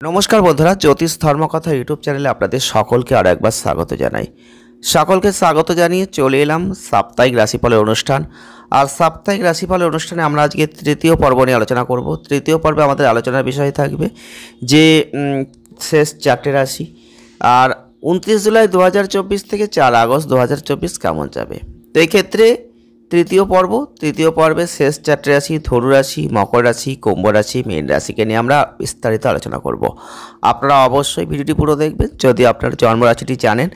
নমস্কার বন্ধুরা, জ্যোতিষ ধর্মকথা ইউটিউব চ্যানেলে আপনাদের সকলকে আরও একবার স্বাগত জানাই। সকলকে স্বাগত জানিয়ে চলে এলাম সাপ্তাহিক রাশিফলের অনুষ্ঠান। আর সাপ্তাহিক রাশিফলের অনুষ্ঠানে আমরা আজকে তৃতীয় পর্ব নিয়ে আলোচনা করব। তৃতীয় পর্বে আমাদের আলোচনার বিষয় থাকবে যে শেষ চারটে রাশি। আর 29 জুলাই 2024 থেকে 4 আগস্ট 2024 কেমন যাবে। তো এই ক্ষেত্রে তৃতীয় পর্বে শেষ চারটে রাশি ধনু রাশি, মকর রাশি, কুম্ভ রাশি, মীন রাশিকে নিয়ে আমরা বিস্তারিত আলোচনা করব। আপনারা অবশ্যই ভিডিওটি পুরো দেখবেন যদি আপনার জন্ম রাশিটি জানেন,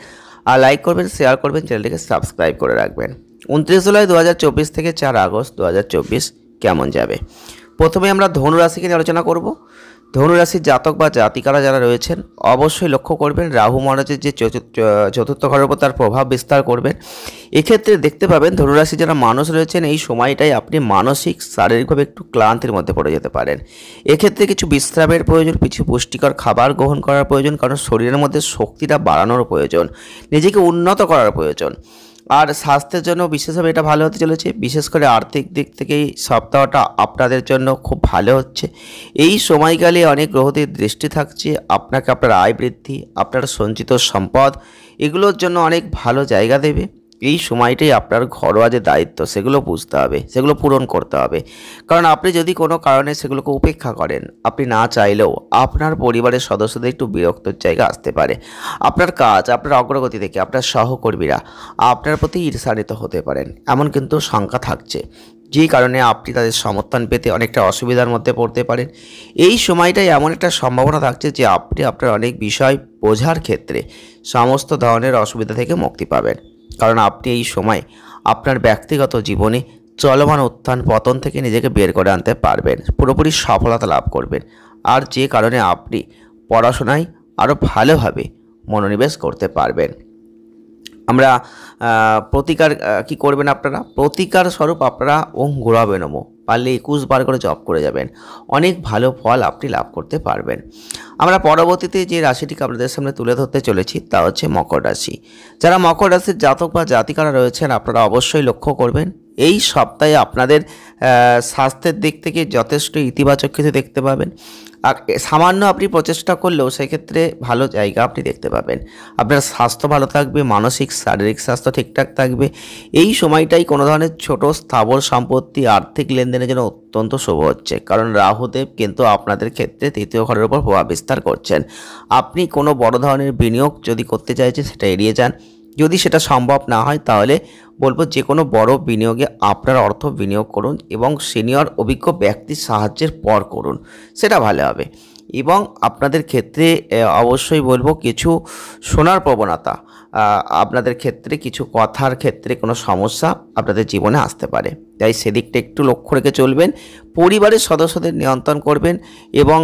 আর লাইক করবেন, শেয়ার করবেন, চ্যানেলটিকে সাবস্ক্রাইব করে রাখবেন। 29 জুলাই 2024 থেকে 4 আগস্ট 2024 কেমন যাবে। প্রথমে আমরা ধনু রাশিকে নিয়ে আলোচনা করব। ধনু রাশির জাতক বা জাতিকারা যারা রয়েছেন অবশ্যই লক্ষ্য করবেন রাহু মহারাজের যে চতুর্থ ঘরের উপর তার প্রভাব বিস্তার করবেন। এক্ষেত্রে দেখতে পাবেন ধনুরাশি যারা মানুষ রয়েছেন এই সময়টাই আপনি মানসিক শারীরিকভাবে একটু ক্লান্তির মধ্যে পড়ে যেতে পারেন। এক্ষেত্রে কিছু বিশ্রামের প্রয়োজন, কিছু পুষ্টিকর খাবার গ্রহণ করার প্রয়োজন, কারণ শরীরের মধ্যে শক্তিটা বাড়ানোর প্রয়োজন, নিজেকে উন্নত করার প্রয়োজন। আর স্বাস্থ্যের জন্য বিশেষভাবে এটা ভালো হতে চলেছে। বিশেষ করে আর্থিক দিক থেকেই সপ্তাহটা আপনাদের জন্য খুব ভালো হচ্ছে। এই সময়কালে অনেক গ্রহদের দৃষ্টি থাকছে, আপনাকে আপনার আয় বৃদ্ধি, আপনার সঞ্চিত সম্পদ এগুলোর জন্য অনেক ভালো জায়গা দেবে। এই সময়টাই আপনার ঘরোয়া যে দায়িত্ব সেগুলো বুঝতে হবে, সেগুলো পূরণ করতে হবে। কারণ আপনি যদি কোনো কারণে সেগুলোকে উপেক্ষা করেন, আপনি না চাইলেও আপনার পরিবারের সদস্যদের একটু বিরক্তর জায়গা আসতে পারে। আপনার কাজ, আপনার অগ্রগতি থেকে আপনার সহকর্মীরা আপনার প্রতি ঈর্ষান্বিত হতে পারেন, এমন কিন্তু শঙ্কা থাকছে, যে কারণে আপনি তাদের সমর্থন পেতে অনেকটা অসুবিধার মধ্যে পড়তে পারেন। এই সময়টাই এমন একটা সম্ভাবনা থাকছে যে আপনি আপনার অনেক বিষয় বোঝার ক্ষেত্রে সমস্ত ধরনের অসুবিধা থেকে মুক্তি পাবেন। কারণ আপনি এই সময় আপনার ব্যক্তিগত জীবনে চলমান উত্থান পতন থেকে নিজেকে বের করে আনতে পারবেন, পুরোপুরি সফলতা লাভ করবেন। আর যে কারণে আপনি পড়াশোনায় আরও ভালোভাবে মনোনিবেশ করতে পারবেন। আমরা প্রতিকার কি করবেন আপনারা, প্রতিকার স্বরূপ আপনারা ওম ঘোরাবে নমো পারলে 21 বার করে জপ করে যাবেন, অনেক ভালো ফল আপনি লাভ করতে পারবেন। আমরা পরবর্তীতে যে রাশিটিকে আপনাদের সামনে তুলে ধরতে চলেছি তা হচ্ছে মকর রাশি। যারা মকর রাশির জাতক বা জাতিকারা রয়েছেন আপনারা অবশ্যই লক্ষ্য করবেন এই সপ্তাহে আপনাদের স্বাস্থ্যের দিক থেকে যথেষ্ট ইতিবাচক কিছু দেখতে পাবেন। আর সামান্য আপনি প্রচেষ্টা করলেও সেক্ষেত্রে ভালো জায়গা আপনি দেখতে পাবেন। আপনার স্বাস্থ্য ভালো থাকবে, মানসিক শারীরিক স্বাস্থ্য ঠিকঠাক থাকবে। এই সময়টাই কোনো ধরনের ছোট স্থাবর সম্পত্তি আর্থিক লেনদেনের জন্য অত্যন্ত শুভ হচ্ছে, কারণ রাহুদেব কিন্তু আপনাদের ক্ষেত্রে তৃতীয় ঘরের উপর প্রভাব বিস্তার করছেন। আপনি কোনো বড় ধরনের বিনিয়োগ যদি করতে চাইছেন সেটা এড়িয়ে যান। যদি সেটা সম্ভব না হয় তাহলে বলবো যে কোনো বড় বিনিয়োগে আপনার অর্থ বিনিয়োগ করুন এবং সিনিয়র অভিজ্ঞ ব্যক্তির সাহায্যের পর করুন, সেটা ভালো হবে। এবং আপনাদের ক্ষেত্রে অবশ্যই বলবো কিছু শোনার প্রবণতা, আপনাদের ক্ষেত্রে কিছু কথার ক্ষেত্রে কোনো সমস্যা আপনাদের জীবনে আসতে পারে, তাই সেদিকটা একটু লক্ষ্য রেখে চলবেন। পরিবারের সদস্যদের নিয়ন্ত্রণ করবেন এবং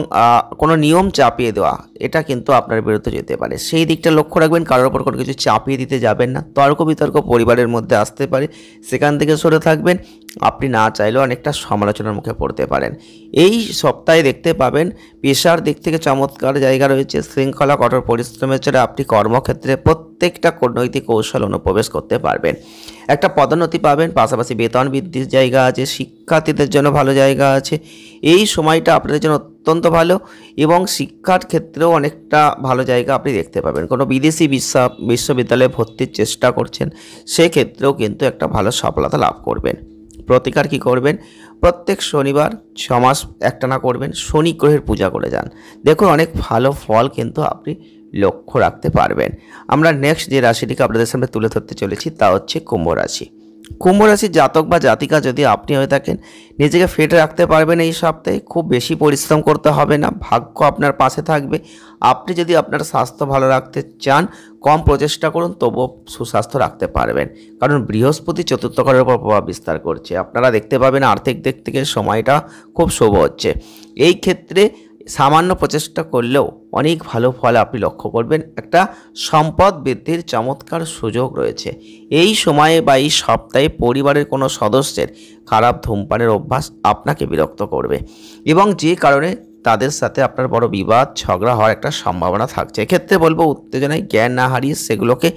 কোনো নিয়ম চাপিয়ে দেওয়া এটা কিন্তু আপনার বিরুদ্ধে যেতে পারে, সেই দিকটা লক্ষ্য রাখবেন। কারোর ওপর কোনো কিছু চাপিয়ে দিতে যাবেন না, তর্ক বিতর্ক পরিবারের মধ্যে আসতে পারে, সেখান থেকে সরে থাকবেন। আপনি না চাইলেও অনেকটা সমালোচনার মুখে পড়তে পারেন। এই সপ্তাহে দেখতে পাবেন পেশার দিক থেকে চমৎকার জায়গা রয়েছে। শৃঙ্খলা, কঠোর পরিশ্রমের ছাড়া আপনি কর্মক্ষেত্রে প্রত্যেকটা নৈতিক কৌশল অনুপ্রবেশ করতে পারবেন। একটা পদোন্নতি পাবেন, পাশাপাশি বেতন বৃদ্ধির জায়গা আছে, শিক্ষার্থীদের জন্য ভালো জায়গা আছে। এই সময়টা আপনাদের জন্য অত্যন্ত ভালো এবং শিক্ষার ক্ষেত্রেও অনেকটা ভালো জায়গা আপনি দেখতে পাবেন। কোনো বিদেশি বিশ্ববিদ্যালয়ে ভর্তির চেষ্টা করছেন সেক্ষেত্রেও কিন্তু একটা ভালো সফলতা লাভ করবেন। প্রতিকার কি করবেন, প্রত্যেক শনিবার 6 মাস একটানা করবেন, শনি গ্রহের পূজা করে যান, দেখুন অনেক ভালো ফল কিন্তু আপনি লক্ষ্য রাখতে পারবেন। আমরা নেক্সট যে রাশিটিকে আপনাদের সামনে তুলে ধরতে চলেছি তা হচ্ছে কুম্ভ রাশি। কুম্ভ রাশির জাতক বা জাতিকা যদি আপনি হয়ে থাকেন নিজেকে ফিট রাখতে পারবেন এই সপ্তাহে, খুব বেশি পরিশ্রম করতে হবে না, ভাগ্য আপনার পাশে থাকবে। আপনি যদি আপনার স্বাস্থ্য ভালো রাখতে চান কম প্রচেষ্টা করুন, তবুও সুস্বাস্থ্য রাখতে পারবেন, কারণ বৃহস্পতি চতুর্থ ঘরের উপর প্রভাব বিস্তার করছে। আপনারা দেখতে পাবেন আর্থিক দিক থেকে সময়টা খুব শুভ হচ্ছে। এই ক্ষেত্রে সামান্য প্রচেষ্টা করলেও অনেক ভালো ফল আপনি লক্ষ্য করবেন। একটা সম্পদ বৃদ্ধির চমৎকার সুযোগ রয়েছে এই সময়ে বা এই সপ্তাহে। পরিবারের কোনো সদস্যের খারাপ ধূমপানের অভ্যাস আপনাকে বিরক্ত করবে এবং যে কারণে তাদের সাথে আপনার বড় বিবাদ ঝগড়া হওয়ার একটা সম্ভাবনা থাকছে। এক্ষেত্রে বলবো উত্তেজনায় জ্ঞান না হারিয়ে সেগুলোকে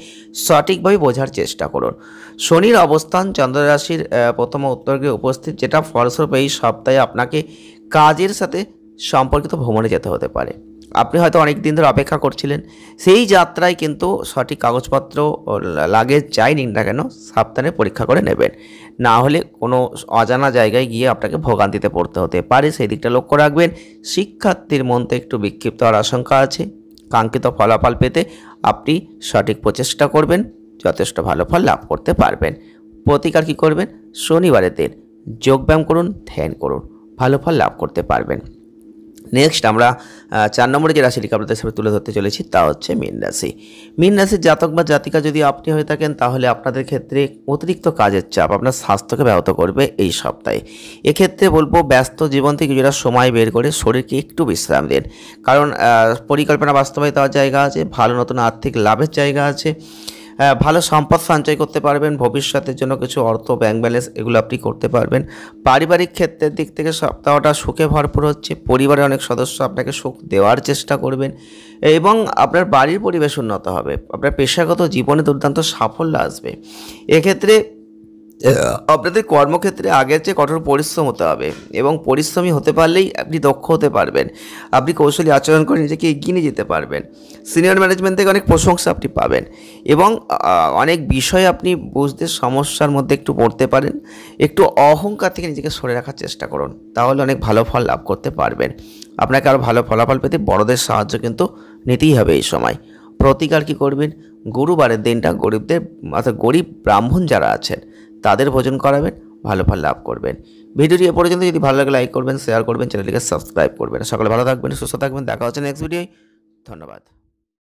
সঠিকভাবে বোঝার চেষ্টা করুন। শনির অবস্থান চন্দ্র রাশির প্রথম উত্তরগৃহে উপস্থিত, যেটা ফলস্বরূপ এই সপ্তাহে আপনাকে কাজের সাথে সম্পর্কিত ভ্রমণে যেতে হতে পারে। আপনি হয়তো অনেক দিন ধরে অপেক্ষা করছিলেন, সেই যাত্রায় কিন্তু সঠিক কাগজপত্র লাগে যাই নিন না কেন সাবধানে পরীক্ষা করে নেবেন। না হলে কোনো অজানা জায়গায় গিয়ে আপনাকে ভোগান্তিতে পড়তে হতে পারে, সেই দিকটা লক্ষ্য রাখবেন। শিক্ষার্থীর মধ্যে একটু বিক্ষিপ্ত হওয়ার আশঙ্কা আছে। কাঙ্ক্ষিত ফলাফল পেতে আপনি সঠিক প্রচেষ্টা করবেন, যথেষ্ট ভালো ফল লাভ করতে পারবেন। প্রতিকার কী করবেন? শনিবারের দিন যোগব্যায়াম করুন, ধ্যান করুন, ভালো ফল লাভ করতে পারবেন। নেক্সট আমরা 4 নম্বরে যে রাশিটিকে আপনাদের সামনে তুলে ধরতে চলেছি তা হচ্ছে মীন রাশি। মীন রাশির জাতক বা জাতিকা যদি আপনি হয়ে থাকেন, তাহলে আপনাদের ক্ষেত্রে অতিরিক্ত কাজের চাপ আপনার স্বাস্থ্যকে ব্যাহত করবে এই সপ্তাহে। এক্ষেত্রে বলবো ব্যস্ত জীবন থেকে কিছুটা সময় বের করে শরীরকে একটু বিশ্রাম দিন, কারণ পরিকল্পনা বাস্তবায়িত হওয়ার জায়গা আছে, ভালো নতুন আর্থিক লাভের জায়গা আছে, ভালো সম্পদ সঞ্চয় করতে পারবেন, ভবিষ্যতের জন্য কিছু অর্থ ব্যাংক ব্যালেন্স এগুলো আপনি করতে পারবেন। পারিবারিক ক্ষেত্রের দিক থেকে সপ্তাহটা সুখে ভরপুর হচ্ছে, পরিবারের অনেক সদস্য আপনাকে সুখ দেওয়ার চেষ্টা করবেন এবং আপনার বাড়ির পরিবেশ উন্নত হবে, আপনার পেশাগত জীবনে দুর্দান্ত সাফল্য আসবে। এক্ষেত্রে আপনাদের কর্মক্ষেত্রে আগের চেয়ে কঠোর পরিশ্রম হতে হবে এবং পরিশ্রমী হতে পারলেই আপনি দক্ষ হতে পারবেন, আপনি কৌশলী আচরণ করে নিজেকে এগিয়ে নিয়ে যেতে পারবেন। সিনিয়র ম্যানেজমেন্ট থেকে অনেক প্রশংসা আপনি পাবেন এবং অনেক বিষয় আপনি বুঝতে সমস্যার মধ্যে একটু পড়তে পারেন। একটু অহংকার থেকে নিজেকে সরে রাখার চেষ্টা করুন, তাহলে অনেক ভালো ফল লাভ করতে পারবেন। আপনাকে আরও ভালো ফলাফল পেতে বড়দের সাহায্য কিন্তু নিতেই হবে এই সময়। প্রতিকার কী করবেন? গুরুবারের দিনটা গরিবদের অর্থাৎ গরিব ব্রাহ্মণ যারা আছেন তাদের ভোজন করাবেন, ভালো ফল লাভ করবেন। ভিডিওটি এ পর্যন্ত যদি ভালো লাগে লাইক করবেন, শেয়ার করবেন, চ্যানেলটিকে সাবস্ক্রাইব করবেন। সকলে ভালো থাকবেন, সুস্থ থাকবেন, দেখা হচ্ছে নেক্সট ভিডিওয়। ধন্যবাদ।